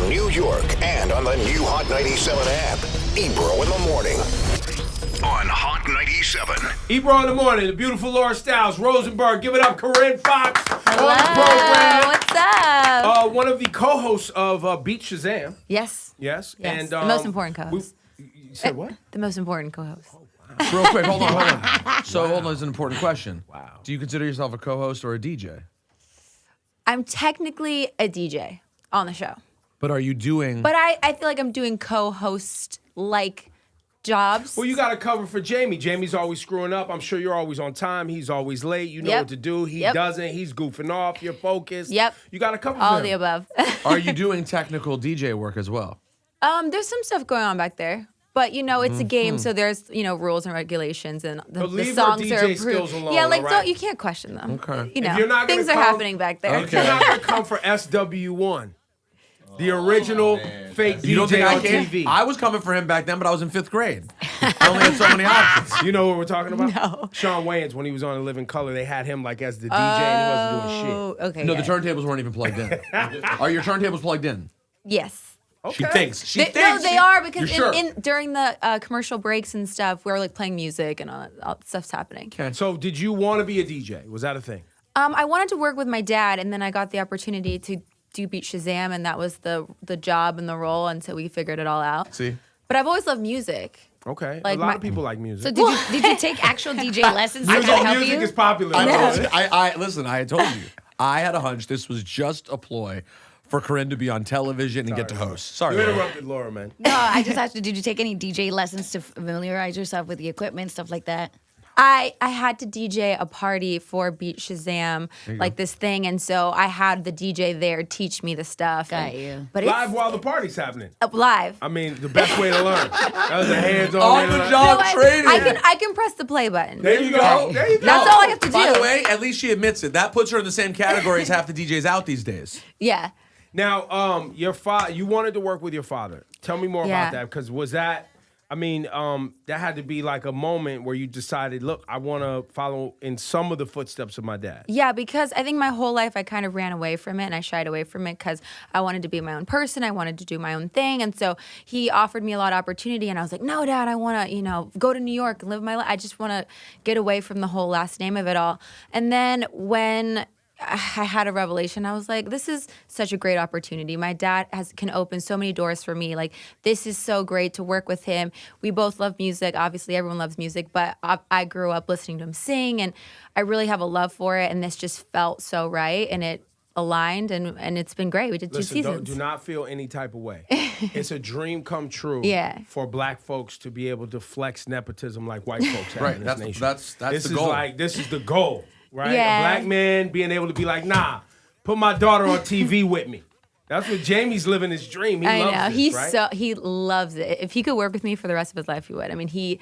New York, and on the new Hot 97 app. Ebro in the morning. On Hot 97. Ebro in the morning, the beautiful Laura Stiles, Rosenberg. Give it up, Corinne Foxx. Hello. On the program. What's up? One of the co-hosts of Beat Shazam. Yes. Yes. Yes. And The most important co-host. You said what? The most important co-host. Real quick, hold on. So, hold on, it's an important question. Wow. Do you consider yourself a co-host or a DJ? I'm technically a DJ on the show. But are you doing... But I feel like I'm doing co-host-like jobs. Well, you got to cover for Jamie. Jamie's always screwing up. I'm sure you're always on time. He's always late. You know Yep. what to do. He Yep. doesn't. He's goofing off. You're focused. Yep. You got to cover for All him. the above. Are you doing technical DJ work as well? There's some stuff going on back there. But, you know, it's a game, so there's, you know, rules and regulations, and the leave songs her are DJ approved. skills alone, Yeah, like, all right? you can't question them. Okay. You know, If you're not gonna things are come- happening back there. You're not going to come for SW1. The original fake You don't DJ think I on can? TV. I was coming for him back then, but I was in 5th grade. I only had so many options. You know what we're talking about? No. Shawn Wayans, when he was on A Living Color, they had him like as the DJ and he wasn't doing shit. Oh, okay. No, yeah. the turntables weren't even plugged in. Are your turntables plugged in? Yes. She thinks. She thinks. No, they are, because You're sure? during the commercial breaks and stuff, we're like playing music and all that stuff's happening. Okay. So did you want to be a DJ? Was that a thing? I wanted to work with my dad, and then I got the opportunity to do Beat Shazam, and that was the job and the role until we figured it all out. See? But I've always loved music. Okay. Like a lot my- of people like music. So did you take actual DJ lessons to music help music you? is popular. Listen, I told you. I had a hunch this was just a ploy for Corinne to be on television and get to host. Sorry. You Laura. interrupted Laura, man. No, I just asked you, did you take any DJ lessons to familiarize yourself with the equipment, stuff like that? I had to DJ a party for Beat Shazam, like this thing, and so I had the DJ there teach me the stuff. Got and- you. But Live it's while the party's happening. live. I mean, the best way to learn. That was a hands-on On way to the learn. job So training. I can press the play button. There you go. There you go. That's all I have to By do. the way, at least she admits it. That puts her in the same category as half the DJs out these days. Yeah. Now, your father, you wanted to work with your father. Tell me more Yeah. about that, because was that, that had to be like a moment where you decided, look, I want to follow in some of the footsteps of my dad. Yeah, because I think my whole life I kind of ran away from it and I shied away from it because I wanted to be my own person. I wanted to do my own thing. And so he offered me a lot of opportunity and I was like, no, Dad, I want to, go to New York and live my life. I just want to get away from the whole last name of it all. And then when I had a revelation, I was like, this is such a great opportunity. My dad can open so many doors for me. Like, this is so great to work with him. We both love music. Obviously, everyone loves music, but I grew up listening to him sing, and I really have a love for it, and this just felt so right, and it aligned, and it's been great. We did 2 seasons. Do not feel any type of way. It's a dream come true Yeah. for black folks to be able to flex nepotism like white folks have Right, in this that's- nation. that's this the is goal. This is the goal, right? Yeah. A black man being able to be like, nah, put my daughter on TV with me. That's what Jamie's living his dream. He I loves know. this, right? He loves it. If he could work with me for the rest of his life, he would. I mean, he's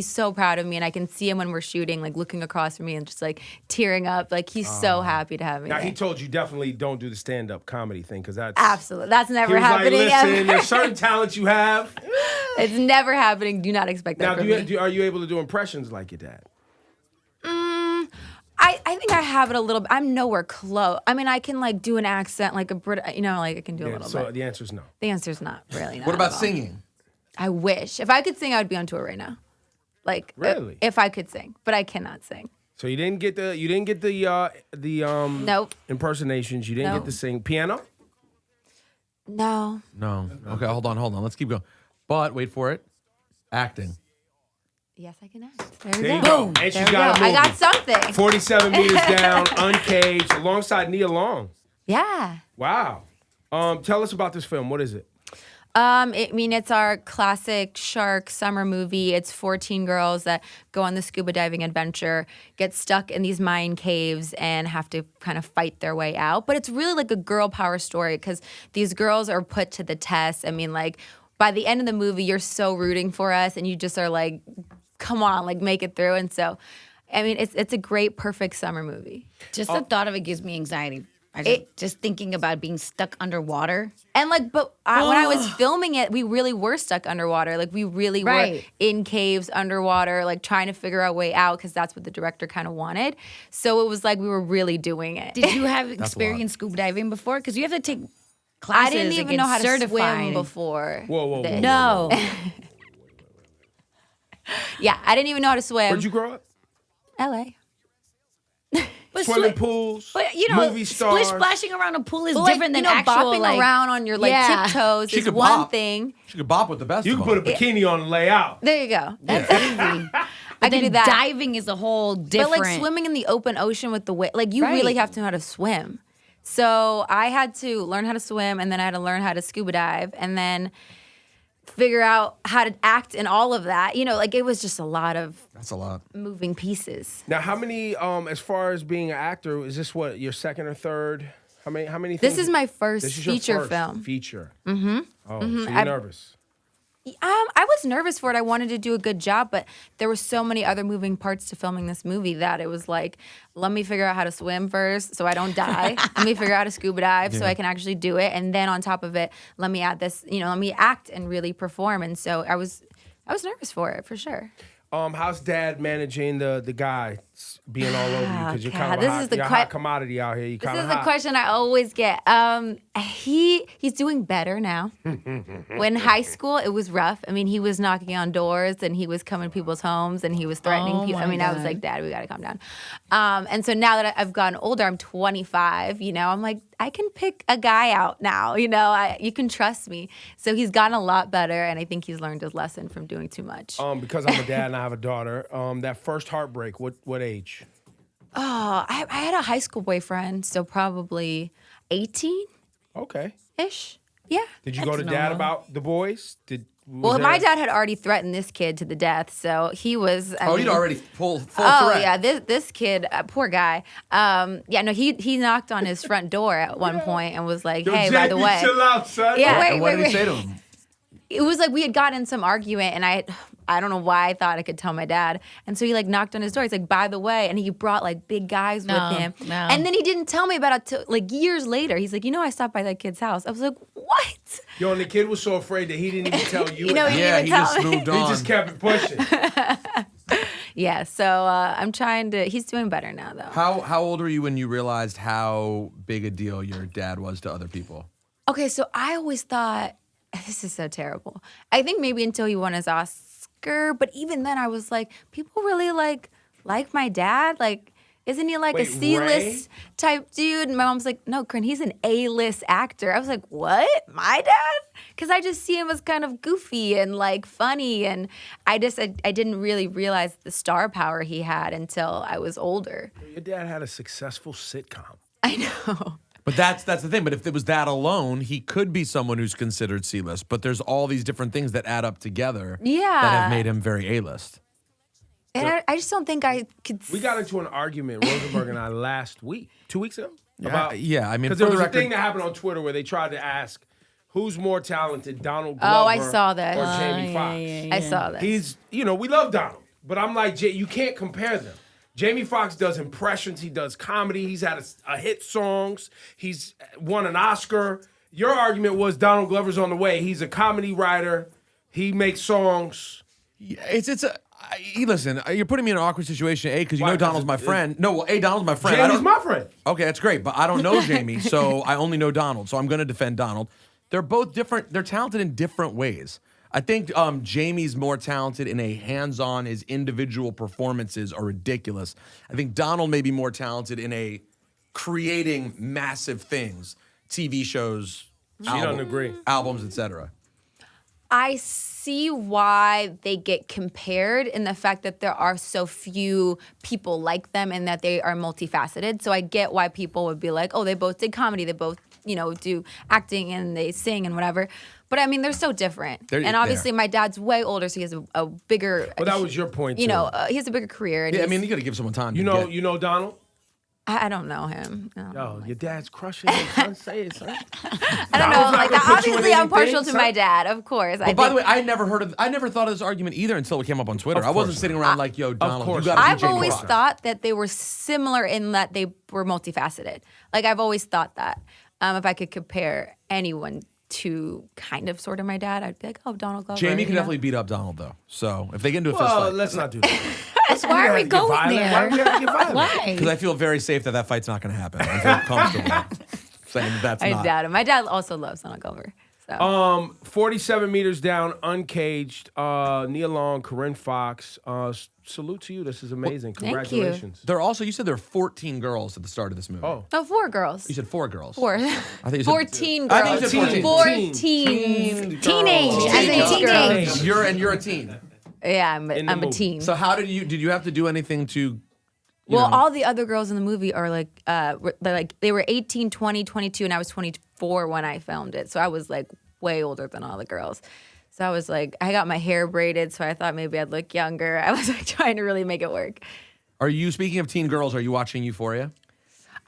so proud of me, and I can see him when we're shooting, like looking across from me and just like tearing up. Like, he's so happy to have me. Now, there. he told you definitely don't do the stand-up comedy thing, because that's... Absolutely. That's He never was happening like, listen, ever. there's certain talents you have. It's never happening. Do not expect that Now, from me. are you able to do impressions like your dad? I think I have it a little bit. I'm nowhere close. I mean, I can like do an accent, like a Brit, like I can do a little So bit. the answer is no. The answer's not really. What about singing? I wish. If I could sing, I would be on tour right now. Like, Really? if I could sing, but I cannot sing. So you didn't get the Nope. impersonations. You didn't Nope. get to sing piano. No. No. Okay, hold on. Let's keep going. But wait for it. Acting. Yes, I can act. There you go. And There she's we got go. a I movie. got something. 47 meters down, Uncaged, alongside Nia Long. Yeah. Wow. Tell us about this film. What is it? It's our classic shark summer movie. It's 14 girls that go on the scuba diving adventure, get stuck in these Mayan caves, and have to kind of fight their way out. But it's really like a girl power story because these girls are put to the test. I mean, like, by the end of the movie, you're so rooting for us, and you just are like, come on, like, make it through. And so, I mean, it's a great, perfect summer movie. Just the thought of it gives me anxiety. Just thinking about being stuck underwater. And like, when I was filming it, we really were stuck underwater. Like, we really were Right. in caves underwater, like trying to figure our way out because that's what the director kind of wanted. So it was like we were really doing it. Did you have experience scuba diving before? Because you have to take classes. I didn't to even get know how to certified. swim before. Whoa. this. No. Yeah, I didn't even know how to swim. Where'd you grow up? LA. But Swimming pools, But movie stars. splish splashing around a pool is But different than actual bopping around on your tiptoes She is could one bop. thing. She could bop with the best You of can put a them. bikini on and lay out. There you go. That's easy. I can do that. Diving is a whole different. But like swimming in the open ocean with the wave, like you really Right. have to know how to swim. So I had to learn how to swim, and then I had to learn how to scuba dive, and then figure out how to act in all of that. Like it was just a lot of That's a lot. moving pieces. Now, how many? As far as being an actor, is this what your second or third? How many? This things- is my first This is your feature first film. Feature. Mm-hmm. Oh, so you're nervous. I was nervous for it. I wanted to do a good job, but there were so many other moving parts to filming this movie that it was like, let me figure out how to swim first so I don't die. Let me figure out how to scuba dive so I can actually do it. And then on top of it, let me add this, let me act and really perform. And so I was nervous for it, for sure. How's Dad managing the guy being all over you? Because you're God, kind of this a hot, is the you're a hot commodity out here. You This kind is of the hot. question I always get. He's doing better now. When high school, it was rough. I mean, he was knocking on doors and he was coming to people's homes and he was threatening Oh people. I my mean, I was God. like, Dad, we got to calm down. And so now that I've gotten older, I'm 25, I'm like, I can pick a guy out now, you can trust me. So he's gotten a lot better, and I think he's learned his lesson from doing too much. Because I'm a dad and I have a daughter. That first heartbreak, what age? Oh, I had a high school boyfriend, so probably 18-ish. Okay. Yeah. Did you go to Dad about the boys? Well, my dad had already threatened this kid to the death, so he was. He'd already full Oh threat. yeah, this kid, poor guy. He knocked on his front door at one point and was like, "Hey, by the Jamie, way." chill out, son. Yeah, And what did he say to him? It was like we had gotten in some argument, and I don't know why I thought I could tell my dad, and so he like knocked on his door. He's like, "By the way," and he brought like big guys with him, no. and then he didn't tell me about it till like years later. He's like, I stopped by that kid's house. I was like, "What?" Yo, and the kid was so afraid that he didn't even tell you. He didn't Yeah, even he tell just me. moved He on. just kept it pushing. Yeah, so I'm trying to. He's doing better now, though. How old were you when you realized how big a deal your dad was to other people? Okay, so I always thought, this is so terrible. I think maybe until he won his Oscar, but even then I was like, people really like my dad? Like, isn't he like Wait, a C-list type dude? And my mom's like, no, Corinne, he's an A-list actor. I was like, what? My dad? Because I just see him as kind of goofy and like funny. And I didn't really realize the star power he had until I was older. Your dad had a successful sitcom. I know. But that's the thing. But if it was that alone, he could be someone who's considered C-list. But there's all these different things that add up together that have made him very A-list. And I just don't think I could. We got into an argument, Rosenberg and I, last week, 2 weeks ago. Yeah, I mean, Because for there the was a record, thing that happened on Twitter where they tried to ask who's more talented, Donald Glover Oh, I saw that. or Jamie Foxx. I saw that. He's, we love Donald, but I'm like, you can't compare them. Jamie Foxx does impressions. He does comedy. He's had a hit songs. He's won an Oscar. Your argument was Donald Glover's on the way. He's a comedy writer. He makes songs. listen, you're putting me in an awkward situation, A, because you Why? know Donald's my friend. No, well, A, Donald's my friend. Jamie's my friend. Okay, that's great, but I don't know Jamie, so I only know Donald, so I'm going to defend Donald. They're both different. They're talented in different ways. I think Jamie's more talented in a hands-on. His individual performances are ridiculous. I think Donald may be more talented in a creating massive things, TV shows, don't agree. albums, etc. I see why they get compared in the fact that there are so few people like them and that they are multifaceted. So I get why people would be like, oh, they both did comedy. They both, do acting and they sing and whatever. But I mean, they're so different. And obviously my dad's way older, so he has a bigger... Well, that was your point, too. He has a bigger career. And Yeah, I mean, you got to give someone time. You know Donald? I don't know him. I don't know. Yo, your dad's crushing it, son. Say it, son. I don't Donald's know. not Like, gonna put you in obviously, I'm partial anything, to son. my dad, of course. But by the way, I never thought of this argument either until it came up on Twitter. I wasn't course sitting around like, yo, Donald, course you got to be I've Jamie always Foxx. thought that they were similar in that they were multifaceted. Like, I've always thought that. If I could compare anyone to kind of sort of my dad, I'd be like, oh, Donald Glover. Jamie can you know? definitely beat up Donald, though. So if they get into a fist Well, fight. let's not do that. Why are we going Why there? do we have to get violent? Why? Because I feel very safe that fight's not going to happen. I feel comfortable. saying that's I not. doubt it. My dad also loves Donald Glover. So. 47 meters down, Uncaged, Nia Long, Corinne Foxx. Salute to you. This is amazing. Thank you. Congratulations. There are also, you said there are 14 girls at the start of this movie. Oh. No, 4 girls. You said 4 girls. 4. I think you said 14 I girls. think you said 14. Teen Teenage, girls. as in teenage. You're a teen. Yeah, I'm the a movie. teen. So how did you have to do anything to, you Well, know, all the other girls in the movie are they were 18, 20, 22, and I was 24 when I filmed it. So I was like way older than all the girls. So I was like, I got my hair braided, so I thought maybe I'd look younger. I was like trying to really make it work. are you, speaking of teen girls, are you watching Euphoria?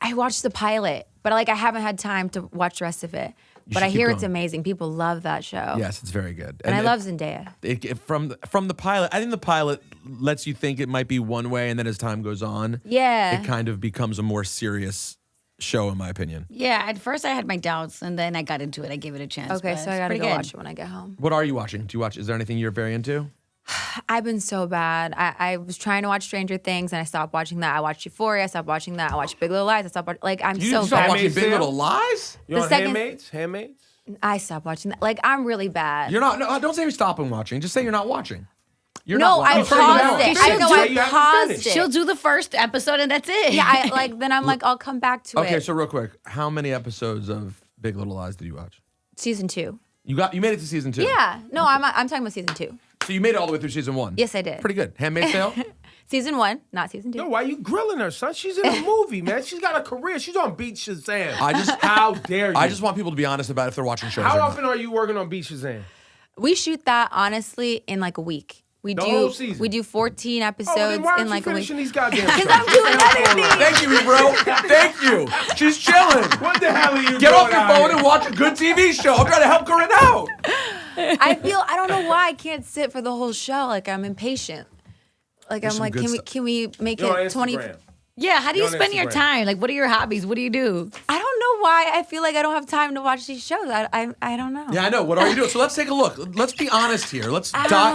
I watched the pilot, but I haven't had time to watch the rest of it. But should I hear keep it's going. amazing. People love that show. Yes, it's very good. And I love Zendaya. From the pilot, I think the pilot lets you think it might be one way, and then as time goes on, Yeah. it kind of becomes a more serious show, in my opinion. Yeah, at first I had my doubts, and then I got into it. I gave it a chance. Okay, but so I it's gotta pretty go good. watch it when I get home. What are you watching? Do you watch? Is there anything you're very into? I've been so bad. I was trying to watch Stranger Things and I stopped watching that. I watched Euphoria. I stopped watching that. I watched Big Little Lies. I stopped watching. Like I'm You so stopped bad. watching Handmaid's Big Tale? Little Lies? You The on second- Handmaids? I stopped watching that. Like I'm really bad. You're not. No, don't say you're stopping watching. Just say you're not watching. You're No, not I watching. paused it. I know Say I you haven't paused finished. it. She'll do the first episode, and that's it. Yeah, I'm come back to it. Okay, so real quick, how many episodes of Big Little Lies did you watch? Season 2. You made it to season 2. Yeah. No, I'm talking about season 2. So you made it all the way through season 1. Yes, I did. Pretty good. Handmaid's Tale. Season 1, not season 2. Yo, why you grilling her, son? She's in a movie, man. She's got a career. She's on Beat Shazam. How dare you? I just want people to be honest about if they're watching shows. How or not. often are you working on Beat Shazam? We shoot that honestly in like a week. We The do whole season? We do 14 episodes Oh, then why aren't in you like a week. finishing these goddamn Because shows? I'm doing other things. Thank you, bro. Thank you. She's chilling. What the hell are you Get doing off your out phone here? and watch a good TV show. I'm trying to help Corinne out. I don't know why I can't sit for the whole show. Like I'm impatient. Like There's I'm some like, good can we stuff. can we make You're on it 20? Instagram. Yeah, how do you You're on spend your Instagram. time? Like, what are your hobbies? What do you do? I don't know why I feel like I don't have time to watch these shows. I don't know. Yeah, I know. What are you doing? So let's take a look. Let's be honest here. Let's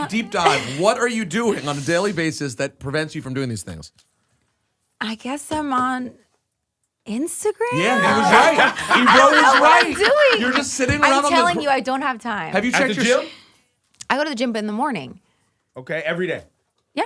deep dive. What are you doing on a daily basis that prevents you from doing these things? I guess I'm on Instagram. Yeah, he was right. He wrote know his what I'm right. doing. You're just sitting around I'm on telling the. you, I don't have time. Have you At checked the your gym? I go to the gym in the morning. Okay, every day. Yeah.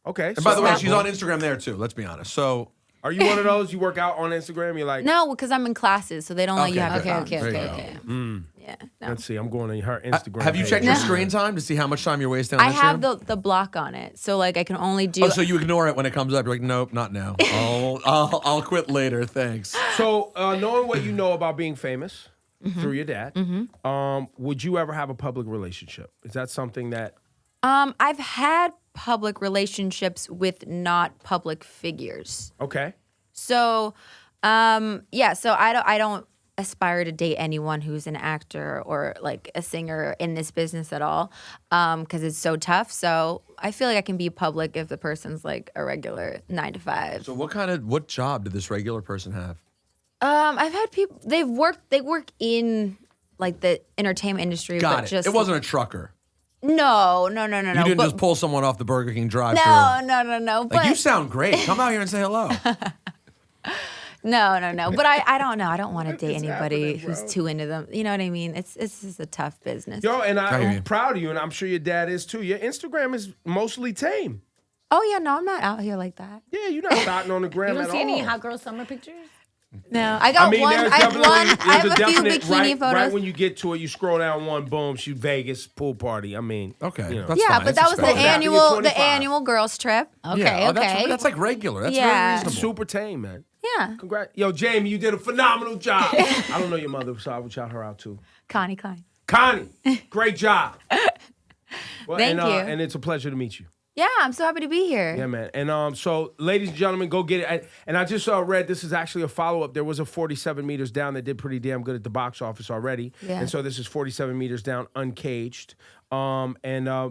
Okay. And by the way, not she's on Instagram there too. Let's be honest. So Are you one of those? You work out on Instagram? You're like, No, because I'm in classes, so they don't let you Okay, have good. your Okay, phone. okay, There okay, you okay. Yeah. No. let's see. I'm going on her Instagram. have you page. checked your screen time to see how much time you're wasting on I Instagram? have the block on it, so like I can only do. Oh, so you ignore it when it comes up. You're like, nope, not now. I'll quit later. Thanks. So, knowing what you know about being famous through your dad, would you ever have a public relationship? Is that something that? I've had public relationships with not public figures. Okay. So, yeah. So I don't aspire to date anyone who's an actor or like a singer in this business at all, because it's so tough. So I feel like I can be public if the person's like a regular 9 to 5. So what job did this regular person have? I've had people. They work in like the entertainment industry. Got but it. Just It wasn't a trucker. No. You didn't but- just pull someone off the Burger King drive-thru. No. Like, But you sound great. Come out here and say hello. No. But I don't know. I don't want to date is anybody happening, who's bro? too into them. You know what I mean? It's just a tough business. Yo, and I hear you. I'm proud of you, and I'm sure your dad is too. Your Instagram is mostly tame. Oh yeah, no, I'm not out here like that. Yeah, you're not dotting on the gram You at don't see all. any hot girl summer pictures? No, I got one. there's I have definitely- one. I there's have a few definite- bikini right, photos. Right when you get to it, you scroll down one, boom, shoot Vegas pool party. I mean, Okay, you know. that's yeah, fine. but It's that was the expected. After you're annual 25. girls trip. Okay, Yeah, oh, okay. That's like regular. That's Yeah. very reasonable. super tame, man. Yeah, Congrats. Yo, Jamie, you did a phenomenal job. I don't know your mother, so I would shout her out too. Connie Klein. Connie, great job. Well, Thank you. And it's a pleasure to meet you. Yeah, I'm so happy to be here. Yeah, man. And so, ladies and gentlemen, go get it. And I just read this is actually a follow-up. There was a 47 meters down that did pretty damn good at the box office already. Yeah. And so this is 47 meters down, Uncaged. And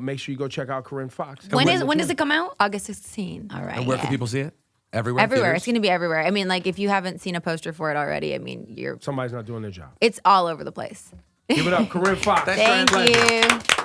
make sure you go check out Corinne Foxx. When does it come out? August 16. All right. And where can people see it? Everywhere? Everywhere. Theaters? It's going to be everywhere. I mean, like if you haven't seen a poster for it already, I mean, Somebody's not doing their job. it's all over the place. Give it up, Corinne Foxx. Thank Legend. you.